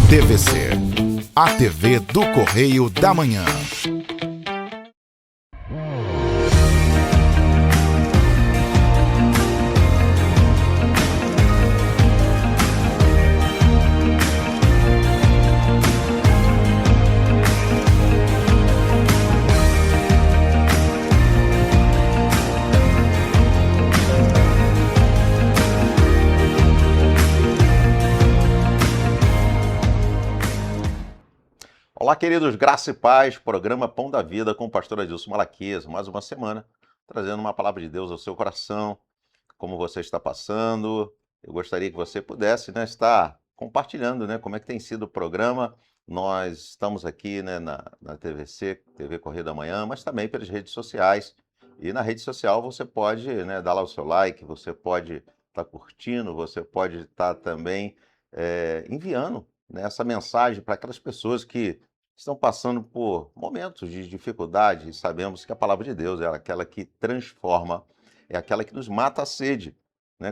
TVC, a TV do Correio da Manhã. Olá, queridos, graça e paz, programa Pão da Vida com o pastor Adilson Malaquias, mais uma semana, trazendo uma palavra de Deus ao seu coração, como você está passando. Eu gostaria que você pudesse, estar compartilhando, como é que tem sido o programa. Nós estamos aqui, na TVC, TV Correio da Manhã, mas também pelas redes sociais. E na rede social você pode, dar lá o seu like, você pode estar curtindo, você pode estar também enviando, essa mensagem para aquelas pessoas que estão passando por momentos de dificuldade, e sabemos que a palavra de Deus é aquela que transforma, é aquela que nos mata a sede,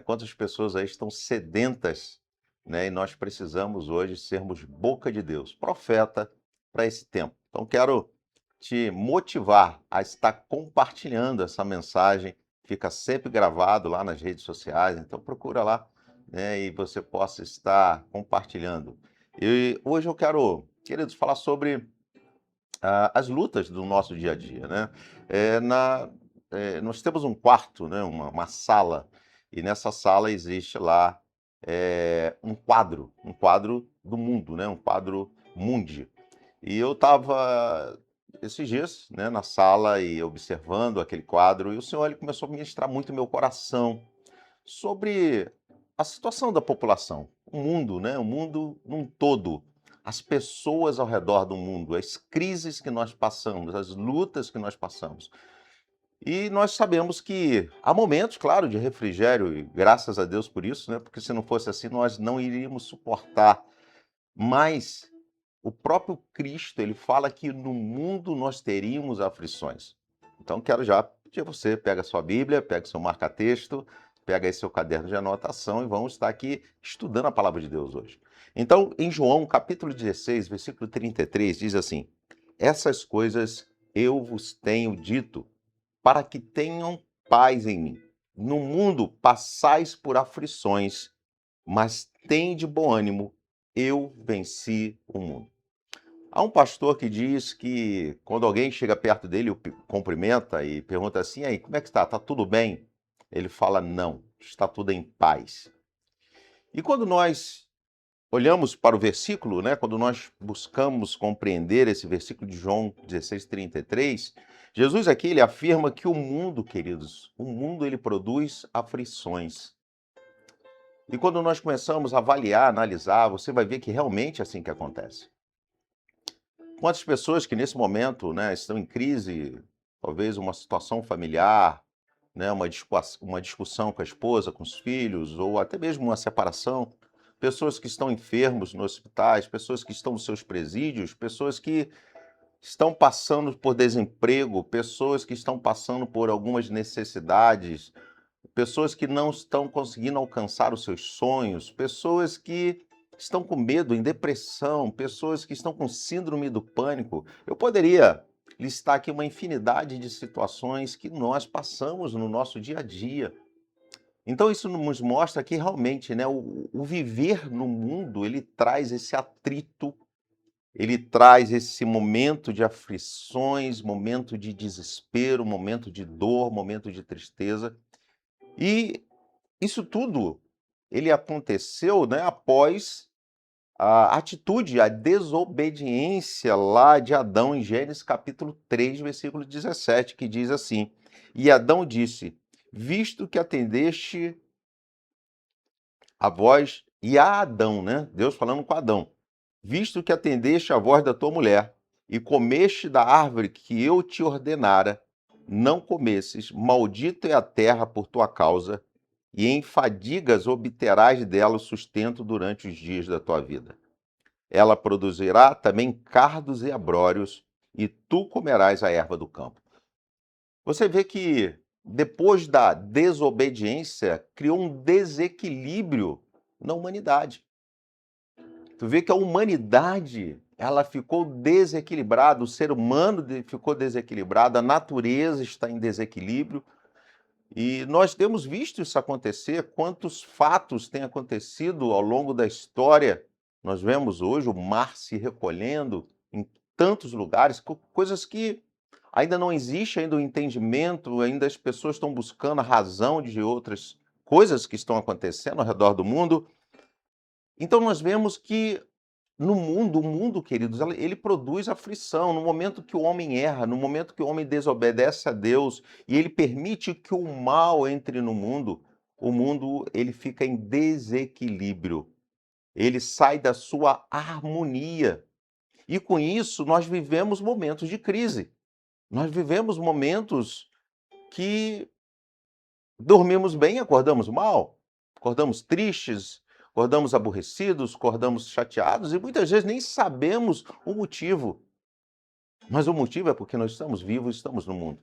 Quantas pessoas aí estão sedentas, E nós precisamos hoje sermos boca de Deus, profeta para esse tempo. Então quero te motivar a estar compartilhando essa mensagem, fica sempre gravado lá nas redes sociais, então procura lá, e você possa estar compartilhando. E hoje eu quero, queridos, falar sobre as lutas do nosso dia a dia, nós temos um quarto, uma sala, e nessa sala existe lá um quadro do mundo, um quadro mundi. E eu estava esses dias, na sala e observando aquele quadro, e o Senhor ele começou a ministrar muito no meu coração sobre a situação da população, o mundo, o mundo num todo, as pessoas ao redor do mundo, as crises que nós passamos, as lutas que nós passamos. E nós sabemos que há momentos, claro, de refrigério, e graças a Deus por isso, porque se não fosse assim nós não iríamos suportar. Mas o próprio Cristo, ele fala que no mundo nós teríamos aflições. Então quero já pedir a você, pega a sua Bíblia, pega o seu marca-texto, pega aí seu caderno de anotação e vamos estar aqui estudando a palavra de Deus hoje. Então, em João, capítulo 16, versículo 33, diz assim: essas coisas eu vos tenho dito, para que tenham paz em mim. No mundo passais por aflições, mas tende bom ânimo, eu venci o mundo. Há um pastor que diz que quando alguém chega perto dele, o cumprimenta e pergunta assim: aí, como é que está? Está tudo bem? Ele fala: não, está tudo em paz. E quando nós olhamos para o versículo, quando nós buscamos compreender esse versículo de João 16:33, Jesus aqui ele afirma que o mundo, queridos, o mundo ele produz aflições. E quando nós começamos a avaliar, analisar, você vai ver que realmente é assim que acontece. Quantas pessoas que nesse momento, estão em crise, talvez uma situação familiar, uma discussão com a esposa, com os filhos, ou até mesmo uma separação, pessoas que estão enfermos nos hospitais, pessoas que estão nos seus presídios, pessoas que estão passando por desemprego, pessoas que estão passando por algumas necessidades, pessoas que não estão conseguindo alcançar os seus sonhos, pessoas que estão com medo, em depressão, pessoas que estão com síndrome do pânico. Eu poderia listar aqui uma infinidade de situações que nós passamos no nosso dia a dia. Então isso nos mostra que realmente, o viver no mundo, ele traz esse atrito, ele traz esse momento de aflições, momento de desespero, momento de dor, momento de tristeza. E isso tudo, ele aconteceu, após a atitude, a desobediência lá de Adão em Gênesis capítulo 3, versículo 17, que diz assim: e Adão disse, visto que atendeste a voz, e a Adão, Deus falando com Adão, visto que atendeste a voz da tua mulher, e comeste da árvore que eu te ordenara, não comesses, maldita é a terra por tua causa, e em fadigas obterás dela o sustento durante os dias da tua vida. Ela produzirá também cardos e abrolhos, e tu comerás a erva do campo. Você vê que depois da desobediência, criou um desequilíbrio na humanidade. Tu vê que a humanidade, ela ficou desequilibrada, o ser humano ficou desequilibrado, a natureza está em desequilíbrio. E nós temos visto isso acontecer, quantos fatos têm acontecido ao longo da história. Nós vemos hoje o mar se recolhendo em tantos lugares, coisas que ainda não existe ainda o entendimento, ainda as pessoas estão buscando a razão de outras coisas que estão acontecendo ao redor do mundo. Então nós vemos que no mundo, o mundo, queridos, ele produz aflição. No momento que o homem erra, no momento que o homem desobedece a Deus e ele permite que o mal entre no mundo, o mundo ele fica em desequilíbrio. Ele sai da sua harmonia. E com isso nós vivemos momentos de crise. Nós vivemos momentos que dormimos bem, acordamos mal, acordamos tristes, acordamos aborrecidos, acordamos chateados e muitas vezes nem sabemos o motivo. Mas o motivo é porque nós estamos vivos, estamos no mundo.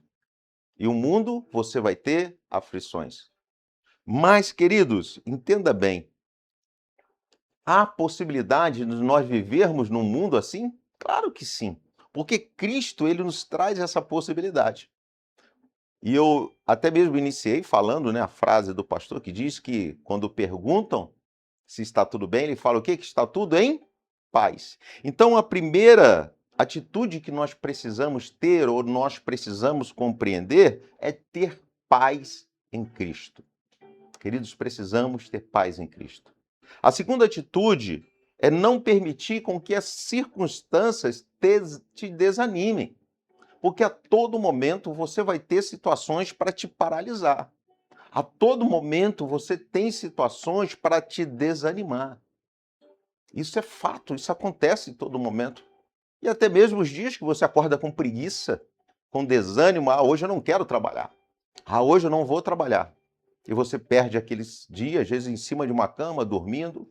E o mundo você vai ter aflições. Mas, queridos, entenda bem, há possibilidade de nós vivermos num mundo assim? Claro que sim, porque Cristo ele nos traz essa possibilidade. E eu até mesmo iniciei falando, né, a frase do pastor que diz que quando perguntam se está tudo bem, ele fala o quê? Que está tudo em paz. Então a primeira atitude que nós precisamos ter ou nós precisamos compreender é ter paz em Cristo. Queridos, precisamos ter paz em Cristo. A segunda atitude é não permitir com que as circunstâncias te desanimem. Porque a todo momento você vai ter situações para te paralisar. A todo momento você tem situações para te desanimar. Isso é fato, isso acontece em todo momento. E até mesmo os dias que você acorda com preguiça, com desânimo, hoje eu não quero trabalhar. Hoje eu não vou trabalhar. E você perde aqueles dias, às vezes em cima de uma cama, dormindo.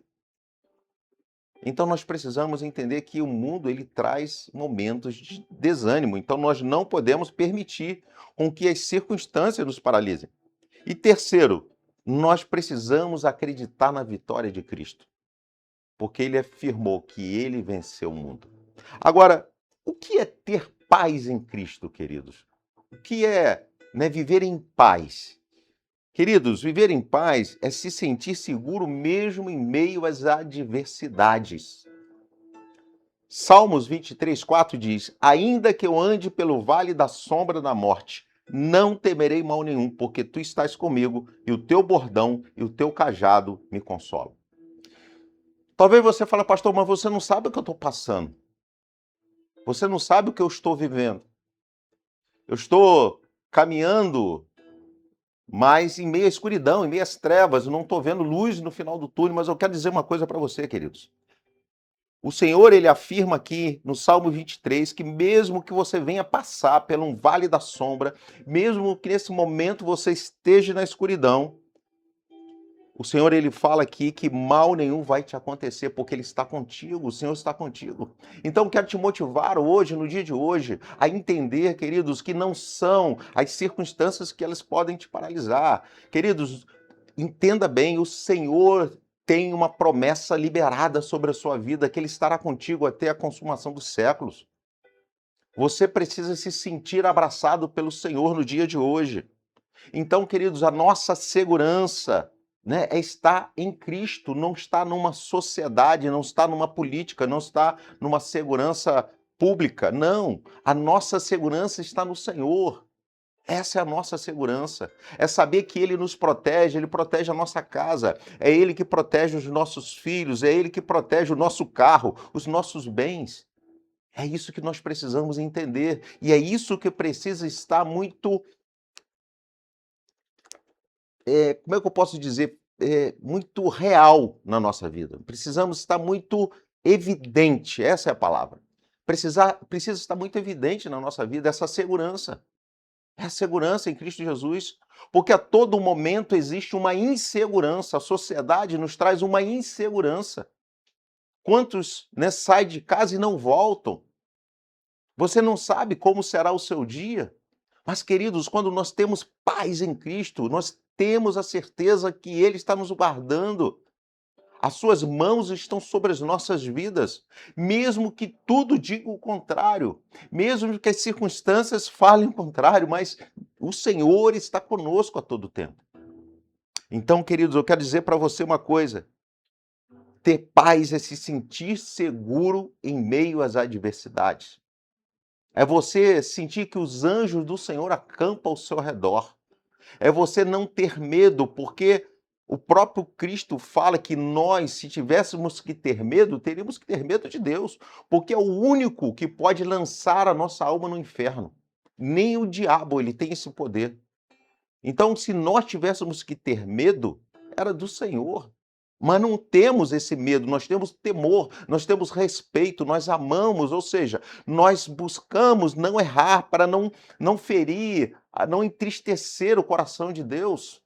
Então nós precisamos entender que o mundo ele traz momentos de desânimo. Então nós não podemos permitir com que as circunstâncias nos paralisem. E terceiro, nós precisamos acreditar na vitória de Cristo, porque ele afirmou que ele venceu o mundo. Agora, o que é ter paz em Cristo, queridos? O que é, viver em paz? Queridos, viver em paz é se sentir seguro mesmo em meio às adversidades. Salmos 23:4 diz: ainda que eu ande pelo vale da sombra da morte, não temerei mal nenhum, porque tu estás comigo, e o teu bordão e o teu cajado me consolam. Talvez você fale, pastor, mas você não sabe o que eu estou passando. Você não sabe o que eu estou vivendo. Eu estou caminhando mas em meio à escuridão, em meio às trevas, eu não estou vendo luz no final do túnel, mas eu quero dizer uma coisa para você, queridos. O Senhor, ele afirma aqui no Salmo 23 que mesmo que você venha passar por um vale da sombra, mesmo que nesse momento você esteja na escuridão, o Senhor, ele fala aqui que mal nenhum vai te acontecer, porque ele está contigo, o Senhor está contigo. Então, quero te motivar hoje, no dia de hoje, a entender, queridos, que não são as circunstâncias que elas podem te paralisar. Queridos, entenda bem, o Senhor tem uma promessa liberada sobre a sua vida, que ele estará contigo até a consumação dos séculos. Você precisa se sentir abraçado pelo Senhor no dia de hoje. Então, queridos, a nossa segurança é estar em Cristo, não está numa sociedade, não está numa política, não está numa segurança pública. Não, a nossa segurança está no Senhor. Essa é a nossa segurança. É saber que Ele nos protege, Ele protege a nossa casa, é Ele que protege os nossos filhos, é Ele que protege o nosso carro, os nossos bens. É isso que nós precisamos entender. E é isso que precisa estar muito como é que eu posso dizer, muito real na nossa vida. Precisamos estar muito evidente, essa é a palavra. Precisa estar muito evidente na nossa vida essa segurança. É a segurança em Cristo Jesus, porque a todo momento existe uma insegurança, a sociedade nos traz uma insegurança. Quantos saem de casa e não voltam? Você não sabe como será o seu dia. Mas, queridos, quando nós temos paz em Cristo, nós temos a certeza que Ele está nos guardando. As suas mãos estão sobre as nossas vidas, mesmo que tudo diga o contrário, mesmo que as circunstâncias falem o contrário, mas o Senhor está conosco a todo tempo. Então, queridos, eu quero dizer para você uma coisa: ter paz é se sentir seguro em meio às adversidades. É você sentir que os anjos do Senhor acampam ao seu redor. É você não ter medo, porque o próprio Cristo fala que nós, se tivéssemos que ter medo, teríamos que ter medo de Deus, porque é o único que pode lançar a nossa alma no inferno. Nem o diabo, ele tem esse poder. Então, se nós tivéssemos que ter medo, era do Senhor. Mas não temos esse medo, nós temos temor, nós temos respeito, nós amamos, ou seja, nós buscamos não errar para não ferir, não entristecer o coração de Deus.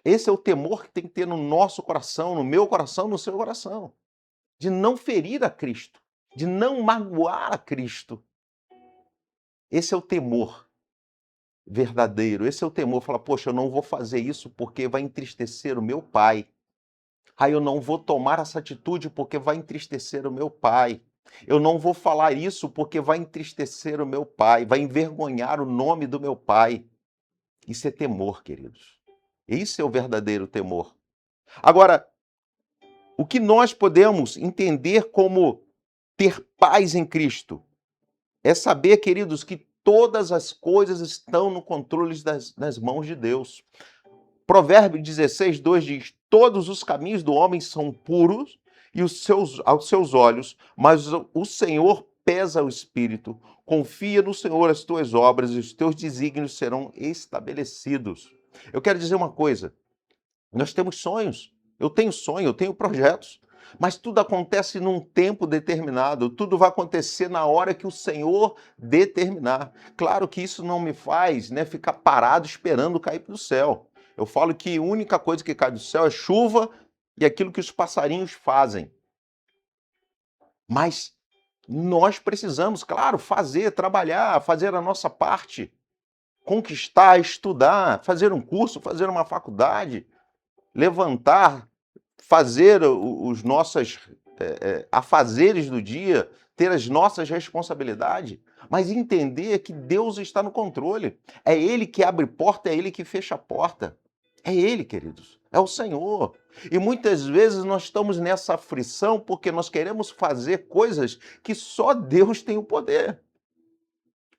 Esse é o temor que tem que ter no nosso coração, no meu coração, no seu coração. De não ferir a Cristo, de não magoar a Cristo. Esse é o temor verdadeiro, esse é o temor. Falar, poxa, eu não vou fazer isso porque vai entristecer o meu pai. Eu não vou tomar essa atitude porque vai entristecer o meu pai. Eu não vou falar isso porque vai entristecer o meu pai, vai envergonhar o nome do meu pai. Isso é temor, queridos. Isso é o verdadeiro temor. Agora, o que nós podemos entender como ter paz em Cristo é saber, queridos, que todas as coisas estão no controle das mãos de Deus. Provérbio 16:2 diz: todos os caminhos do homem são puros e aos seus olhos, mas o Senhor pesa o espírito. Confia no Senhor as tuas obras e os teus desígnios serão estabelecidos. Eu quero dizer uma coisa: nós temos sonhos. Eu tenho sonho, eu tenho projetos. Mas tudo acontece num tempo determinado, tudo vai acontecer na hora que o Senhor determinar. Claro que isso não me faz, ficar parado esperando cair do céu. Eu falo que a única coisa que cai do céu é chuva e aquilo que os passarinhos fazem. Mas nós precisamos, claro, trabalhar, fazer a nossa parte, conquistar, estudar, fazer um curso, fazer uma faculdade, levantar, fazer os nossos afazeres do dia, ter as nossas responsabilidades, mas entender que Deus está no controle. É Ele que abre porta, é Ele que fecha a porta. É Ele, queridos. É o Senhor. E muitas vezes nós estamos nessa aflição porque nós queremos fazer coisas que só Deus tem o poder.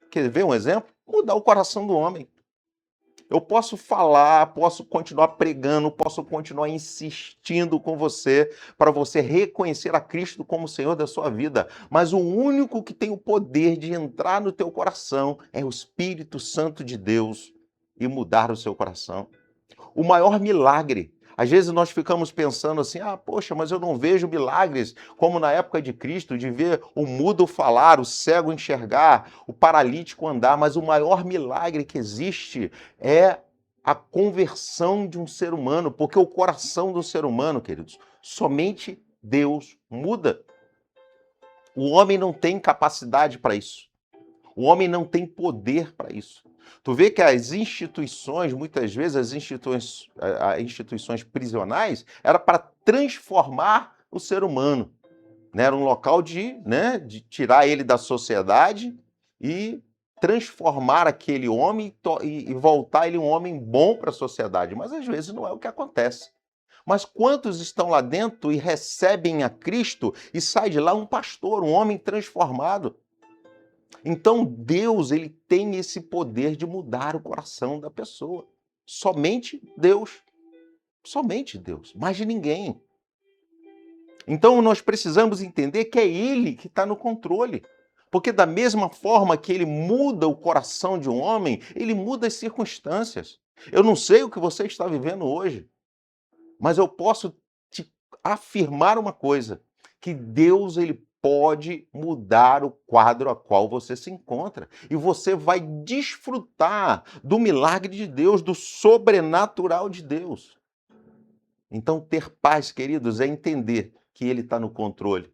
Quer ver um exemplo? Mudar o coração do homem. Eu posso falar, posso continuar pregando, posso continuar insistindo com você para você reconhecer a Cristo como Senhor da sua vida, mas o único que tem o poder de entrar no teu coração é o Espírito Santo de Deus e mudar o seu coração. O maior milagre. Às vezes nós ficamos pensando assim, poxa, mas eu não vejo milagres como na época de Cristo, de ver o mudo falar, o cego enxergar, o paralítico andar, mas o maior milagre que existe é a conversão de um ser humano, porque o coração do ser humano, queridos, somente Deus muda. O homem não tem capacidade para isso. O homem não tem poder para isso. Tu vê que as instituições, muitas vezes, as instituições prisionais, era para transformar o ser humano. Era um local de tirar ele da sociedade e transformar aquele homem e voltar ele um homem bom para a sociedade. Mas às vezes não é o que acontece. Mas quantos estão lá dentro e recebem a Cristo e sai de lá um pastor, um homem transformado? Então Deus, ele tem esse poder de mudar o coração da pessoa. Somente Deus. Somente Deus, mais de ninguém. Então nós precisamos entender que é Ele que está no controle. Porque da mesma forma que Ele muda o coração de um homem, Ele muda as circunstâncias. Eu não sei o que você está vivendo hoje, mas eu posso te afirmar uma coisa, que Deus, ele pode mudar o quadro a qual você se encontra. E você vai desfrutar do milagre de Deus, do sobrenatural de Deus. Então, ter paz, queridos, é entender que Ele está no controle.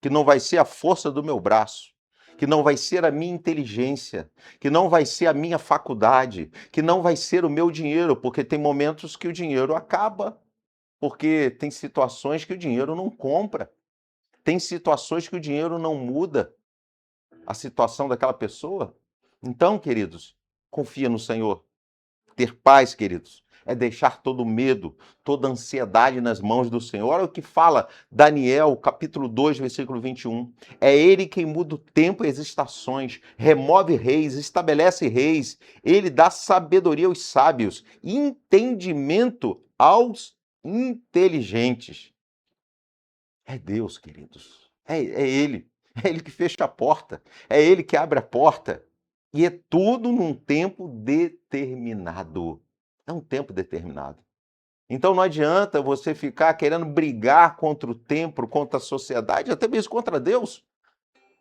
Que não vai ser a força do meu braço, que não vai ser a minha inteligência, que não vai ser a minha faculdade, que não vai ser o meu dinheiro, porque tem momentos que o dinheiro acaba, porque tem situações que o dinheiro não compra, tem situações que o dinheiro não muda a situação daquela pessoa. Então, queridos, confia no Senhor. Ter paz, queridos, é deixar todo medo, toda ansiedade nas mãos do Senhor. Olha o que fala Daniel, capítulo 2, versículo 21. É Ele quem muda o tempo e as estações, remove reis, estabelece reis. Ele dá sabedoria aos sábios, entendimento aos inteligentes. É Deus, queridos. É Ele. É Ele que fecha a porta. É Ele que abre a porta. E é tudo num tempo determinado. É um tempo determinado. Então não adianta você ficar querendo brigar contra o tempo, contra a sociedade, até mesmo contra Deus.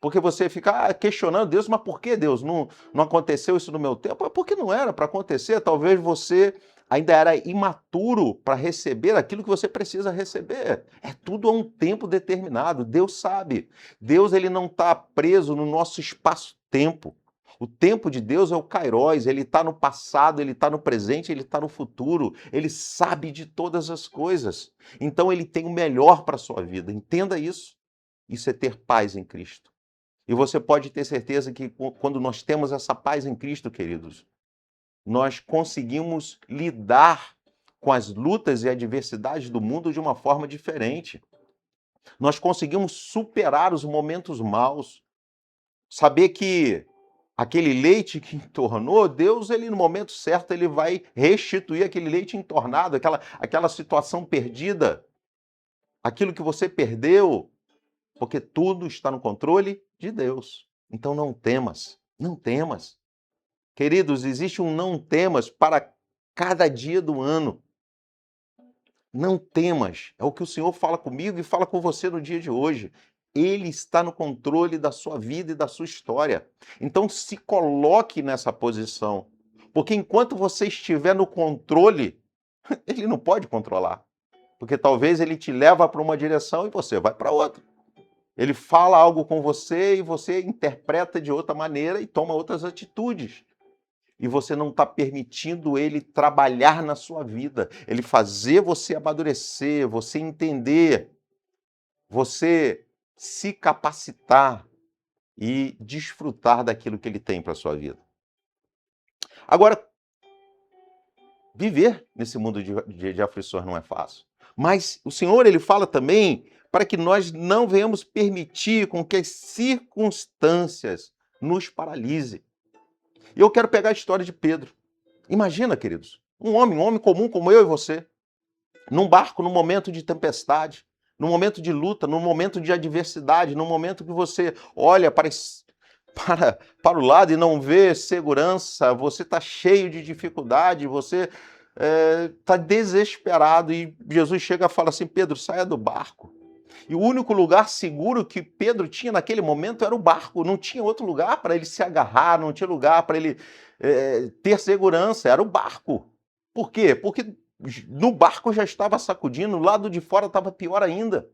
Porque você fica questionando Deus, mas por que Deus não aconteceu isso no meu tempo? É porque não era para acontecer. Talvez você ainda era imaturo para receber aquilo que você precisa receber. É tudo a um tempo determinado. Deus sabe. Deus ele não está preso no nosso espaço-tempo. O tempo de Deus é o Kairos, ele está no passado, ele está no presente, ele está no futuro, ele sabe de todas as coisas. Então ele tem o melhor para a sua vida. Entenda isso. Isso é ter paz em Cristo. E você pode ter certeza que quando nós temos essa paz em Cristo, queridos, nós conseguimos lidar com as lutas e adversidades do mundo de uma forma diferente. Nós conseguimos superar os momentos maus. Saber que aquele leite que entornou, Deus, ele no momento certo, ele vai restituir aquele leite entornado, aquela situação perdida, aquilo que você perdeu, porque tudo está no controle de Deus. Então não temas, não temas. Queridos, existe um não temas para cada dia do ano. Não temas. É o que o Senhor fala comigo e fala com você no dia de hoje. Ele está no controle da sua vida e da sua história. Então se coloque nessa posição. Porque enquanto você estiver no controle, ele não pode controlar. Porque talvez ele te leva para uma direção e você vai para outra. Ele fala algo com você e você interpreta de outra maneira e toma outras atitudes. E você não está permitindo ele trabalhar na sua vida, ele fazer você amadurecer, você entender, você se capacitar e desfrutar daquilo que ele tem para a sua vida. Agora, viver nesse mundo de aflições não é fácil. Mas o Senhor, ele fala também para que nós não venhamos permitir com que as circunstâncias nos paralisem. E eu quero pegar a história de Pedro. Imagina, queridos, um homem comum como eu e você, num barco, num momento de tempestade, num momento de luta, num momento de adversidade, num momento que você olha para o lado e não vê segurança, você está cheio de dificuldade, você está desesperado e Jesus chega e fala assim, Pedro, saia do barco. E o único lugar seguro que Pedro tinha naquele momento era o barco, não tinha outro lugar para ele se agarrar, não tinha lugar para ele ter segurança, era o barco. Por quê? Porque no barco já estava sacudindo, o lado de fora estava pior ainda.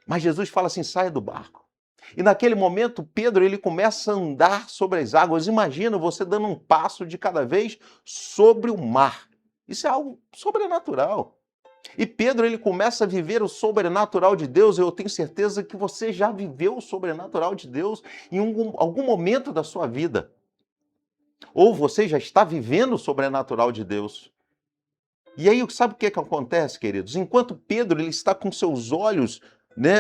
Mas Jesus fala assim, saia do barco. E naquele momento, Pedro ele começa a andar sobre as águas. Imagina você dando um passo de cada vez sobre o mar. Isso é algo sobrenatural. E Pedro ele começa a viver o sobrenatural de Deus. Eu tenho certeza que você já viveu o sobrenatural de Deus em algum momento da sua vida. Ou você já está vivendo o sobrenatural de Deus. E aí, sabe o que acontece, queridos? Enquanto Pedro ele está com seus olhos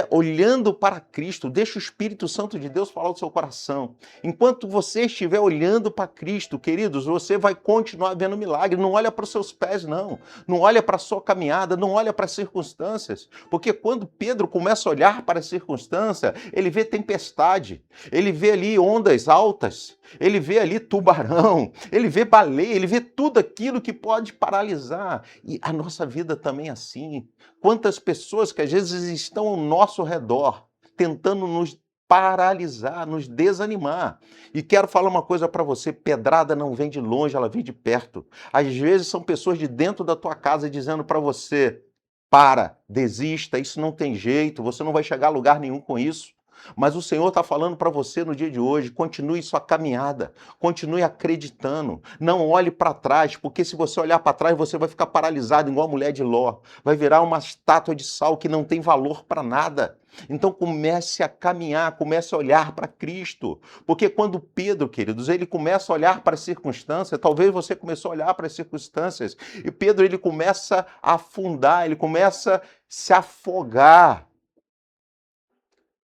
olhando para Cristo, deixa o Espírito Santo de Deus falar do seu coração. Enquanto você estiver olhando para Cristo, queridos, você vai continuar vendo milagre. Não olha para os seus pés, não. Não olha para a sua caminhada, não olha para as circunstâncias. Porque quando Pedro começa a olhar para a circunstância, ele vê tempestade, ele vê ali ondas altas, ele vê ali tubarão, ele vê baleia, ele vê tudo aquilo que pode paralisar. E a nossa vida também é assim. Quantas pessoas que às vezes estão ao nosso redor, tentando nos paralisar, nos desanimar. E quero falar uma coisa para você, pedrada não vem de longe, ela vem de perto. Às vezes são pessoas de dentro da tua casa dizendo para você, para, desista, isso não tem jeito, você não vai chegar a lugar nenhum com isso. Mas o Senhor está falando para você no dia de hoje, continue sua caminhada, continue acreditando, não olhe para trás, porque se você olhar para trás, você vai ficar paralisado igual a mulher de Ló, vai virar uma estátua de sal que não tem valor para nada. Então comece a caminhar, comece a olhar para Cristo, porque quando Pedro, queridos, ele começa a olhar para as circunstâncias, talvez você começou a olhar para as circunstâncias, e Pedro ele começa a afundar, ele começa a se afogar.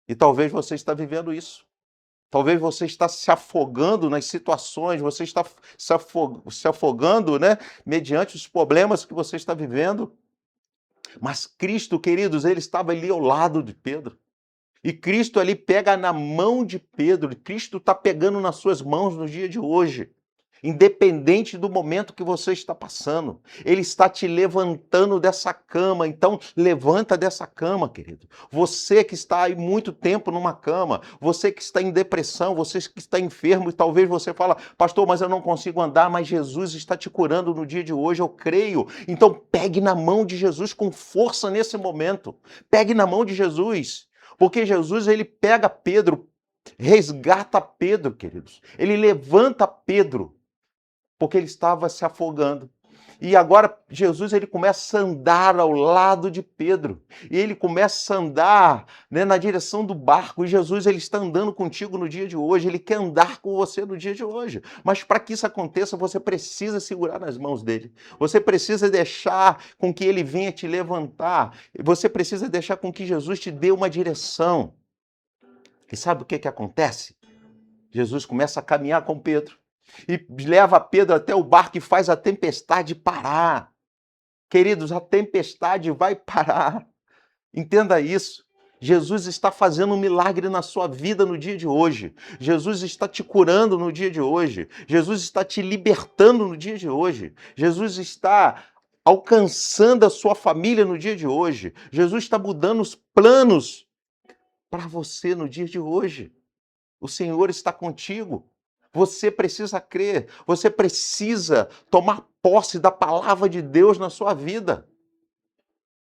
E talvez você está vivendo isso. Talvez você está se afogando nas situações, você está se afogando, né, mediante os problemas que você está vivendo. Mas Cristo, queridos, ele estava ali ao lado de Pedro. E Cristo ali pega na mão de Pedro. Cristo está pegando nas suas mãos no dia de hoje. Independente do momento que você está passando, Ele está te levantando dessa cama. Então, levanta dessa cama, querido. Você que está aí muito tempo numa cama, você que está em depressão, você que está enfermo, e talvez você fala, pastor, mas eu não consigo andar, mas Jesus está te curando no dia de hoje, eu creio. Então, pegue na mão de Jesus com força nesse momento. Pegue na mão de Jesus, porque Jesus, ele pega Pedro, resgata Pedro, queridos. Ele levanta Pedro, porque ele estava se afogando. E agora Jesus ele começa a andar ao lado de Pedro. E ele começa a andar, né, na direção do barco. E Jesus ele está andando contigo no dia de hoje. Ele quer andar com você no dia de hoje. Mas para que isso aconteça, você precisa segurar nas mãos dele. Você precisa deixar com que ele venha te levantar. Você precisa deixar com que Jesus te dê uma direção. E sabe o que acontece? Jesus começa a caminhar com Pedro. E leva Pedro até o barco e faz a tempestade parar. Queridos, a tempestade vai parar. Entenda isso. Jesus está fazendo um milagre na sua vida no dia de hoje. Jesus está te curando no dia de hoje. Jesus está te libertando no dia de hoje. Jesus está alcançando a sua família no dia de hoje. Jesus está mudando os planos para você no dia de hoje. O Senhor está contigo. Você precisa crer, você precisa tomar posse da palavra de Deus na sua vida,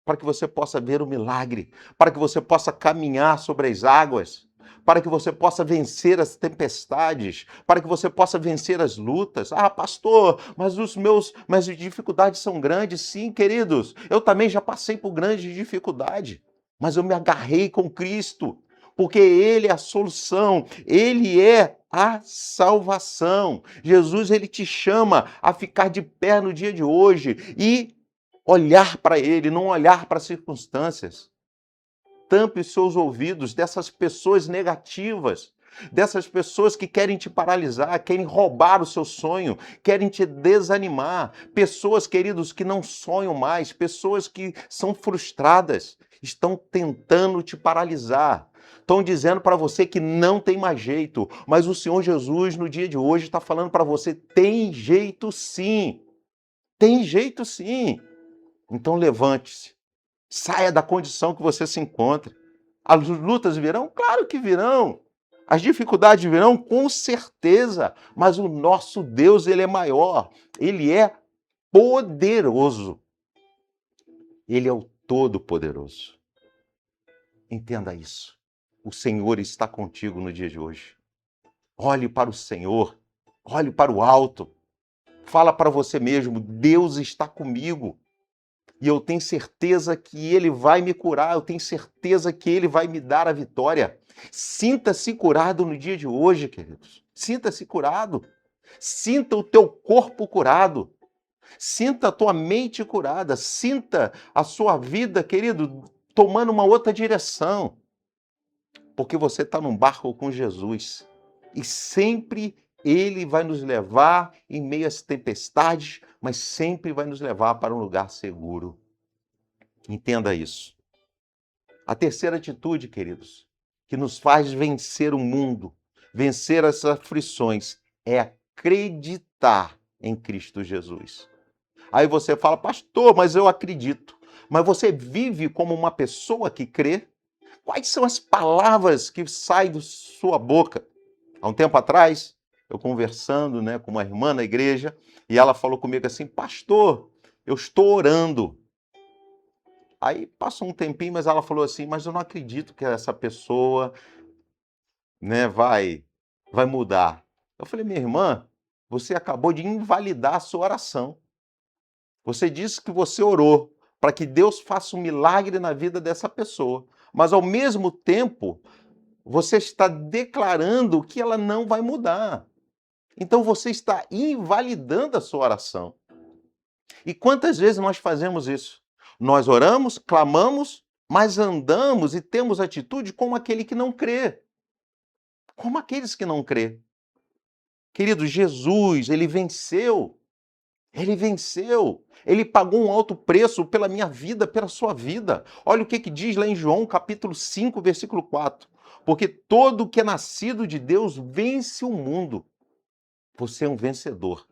para que você possa ver o milagre, para que você possa caminhar sobre as águas, para que você possa vencer as tempestades, para que você possa vencer as lutas. Ah, pastor, mas as dificuldades são grandes. Sim, queridos, eu também já passei por grandes dificuldades, mas eu me agarrei com Cristo, porque Ele é a solução, Ele é a salvação. Jesus, Ele te chama a ficar de pé no dia de hoje e olhar para Ele, não olhar para as circunstâncias. Tampe os seus ouvidos dessas pessoas negativas, dessas pessoas que querem te paralisar, querem roubar o seu sonho, querem te desanimar. Pessoas, queridos, que não sonham mais, pessoas que são frustradas, estão tentando te paralisar. Estão dizendo para você que não tem mais jeito, mas o Senhor Jesus, no dia de hoje, está falando para você, tem jeito sim, tem jeito sim. Então levante-se, saia da condição que você se encontra. As lutas virão? Claro que virão. As dificuldades virão? Com certeza. Mas o nosso Deus, Ele é maior. Ele é poderoso. Ele é o Todo-Poderoso. Entenda isso. O Senhor está contigo no dia de hoje. Olhe para o Senhor. Olhe para o alto. Fala para você mesmo, Deus está comigo. E eu tenho certeza que Ele vai me curar, eu tenho certeza que Ele vai me dar a vitória. Sinta-se curado no dia de hoje, queridos. Sinta-se curado. Sinta o teu corpo curado. Sinta a tua mente curada. Sinta a sua vida, querido, tomando uma outra direção. Porque você está num barco com Jesus. E sempre Ele vai nos levar em meio às tempestades, mas sempre vai nos levar para um lugar seguro. Entenda isso. A terceira atitude, queridos, que nos faz vencer o mundo, vencer as aflições, é acreditar em Cristo Jesus. Aí você fala, pastor, mas eu acredito. Mas você vive como uma pessoa que crê? Quais são as palavras que saem da sua boca? Há um tempo atrás, eu conversando, né, com uma irmã na igreja, e ela falou comigo assim, pastor, eu estou orando. Aí passou um tempinho, mas ela falou assim, mas eu não acredito que essa pessoa né, vai mudar. Eu falei, minha irmã, você acabou de invalidar a sua oração. Você disse que você orou para que Deus faça um milagre na vida dessa pessoa, mas ao mesmo tempo você está declarando que ela não vai mudar. Então você está invalidando a sua oração. E quantas vezes nós fazemos isso? Nós oramos, clamamos, mas andamos e temos atitude como aquele que não crê. Como aqueles que não crê. Querido, Jesus, ele venceu. Ele venceu. Ele pagou um alto preço pela minha vida, pela sua vida. Olha o que diz lá em João, capítulo 5, versículo 4. Porque todo que é nascido de Deus vence o mundo. Você é um vencedor.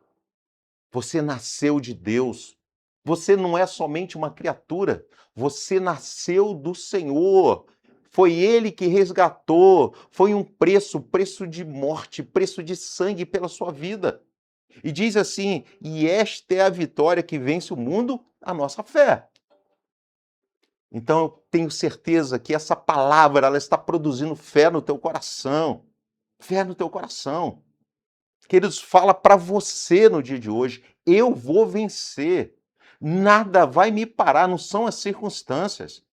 Você nasceu de Deus. Você não é somente uma criatura. Você nasceu do Senhor. Foi Ele que resgatou. Foi um preço de morte, preço de sangue pela sua vida. E diz assim, e esta é a vitória que vence o mundo, a nossa fé. Então eu tenho certeza que essa palavra ela está produzindo fé no teu coração. Fé no teu coração. Queridos, fala para você no dia de hoje, eu vou vencer. Nada vai me parar, não são as circunstâncias.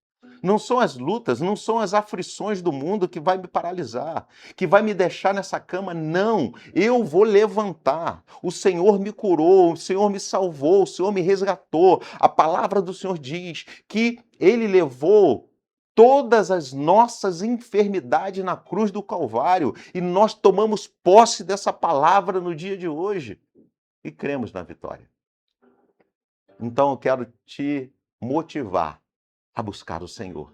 Não são as lutas, não são as aflições do mundo que vai me paralisar, que vai me deixar nessa cama. Não, eu vou levantar. O Senhor me curou, o Senhor me salvou, o Senhor me resgatou. A palavra do Senhor diz que Ele levou todas as nossas enfermidades na cruz do Calvário e nós tomamos posse dessa palavra no dia de hoje e cremos na vitória. Então eu quero te motivar a buscar o Senhor,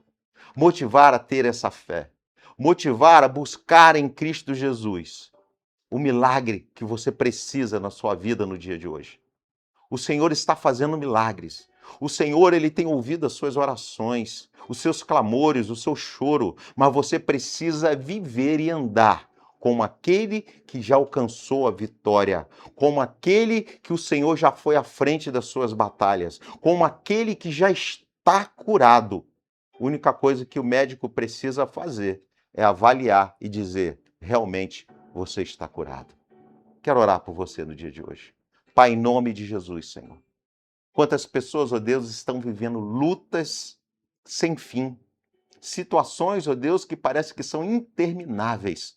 motivar a ter essa fé, motivar a buscar em Cristo Jesus o milagre que você precisa na sua vida no dia de hoje. O Senhor está fazendo milagres. O Senhor, Ele tem ouvido as suas orações, os seus clamores, o seu choro, mas você precisa viver e andar como aquele que já alcançou a vitória, como aquele que o Senhor já foi à frente das suas batalhas, como aquele que já está curado. A única coisa que o médico precisa fazer é avaliar e dizer, realmente você está curado. Quero orar por você no dia de hoje. Pai, em nome de Jesus, Senhor. Quantas pessoas, ó Deus, estão vivendo lutas sem fim. Situações, ó Deus, que parece que são intermináveis.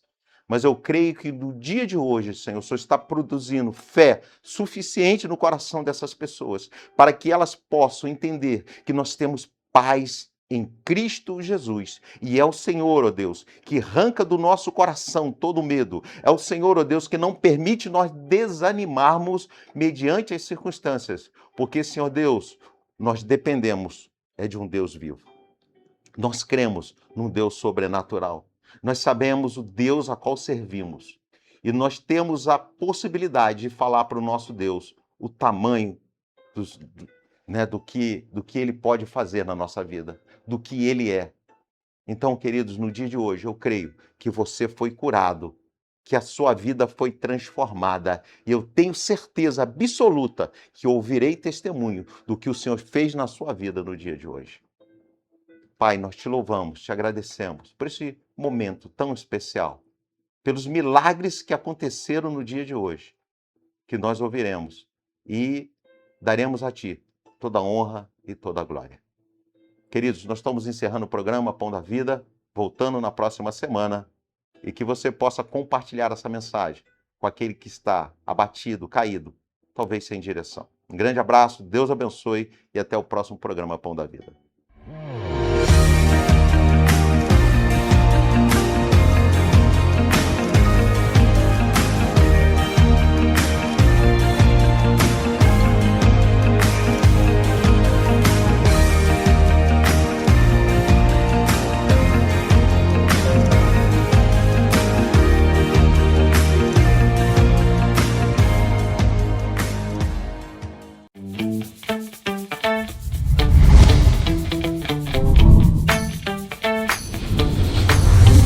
Mas eu creio que no dia de hoje, Senhor, o Senhor está produzindo fé suficiente no coração dessas pessoas para que elas possam entender que nós temos paz em Cristo Jesus. E é o Senhor, ó Deus, que arranca do nosso coração todo medo. É o Senhor, ó Deus, que não permite nós desanimarmos mediante as circunstâncias. Porque, Senhor Deus, nós dependemos de um Deus vivo. Nós cremos num Deus sobrenatural. Nós sabemos o Deus a qual servimos. E nós temos a possibilidade de falar para o nosso Deus o tamanho do que Ele pode fazer na nossa vida, do que Ele é. Então, queridos, no dia de hoje, eu creio que você foi curado, que a sua vida foi transformada. E eu tenho certeza absoluta que ouvirei testemunho do que o Senhor fez na sua vida no dia de hoje. Pai, nós te louvamos, te agradecemos por esse momento tão especial, pelos milagres que aconteceram no dia de hoje, que nós ouviremos e daremos a Ti toda a honra e toda a glória. Queridos, nós estamos encerrando o programa Pão da Vida, voltando na próxima semana, e que você possa compartilhar essa mensagem com aquele que está abatido, caído, talvez sem direção. Um grande abraço, Deus abençoe e até o próximo programa Pão da Vida.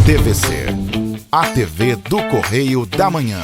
TVC, a TV do Correio da Manhã.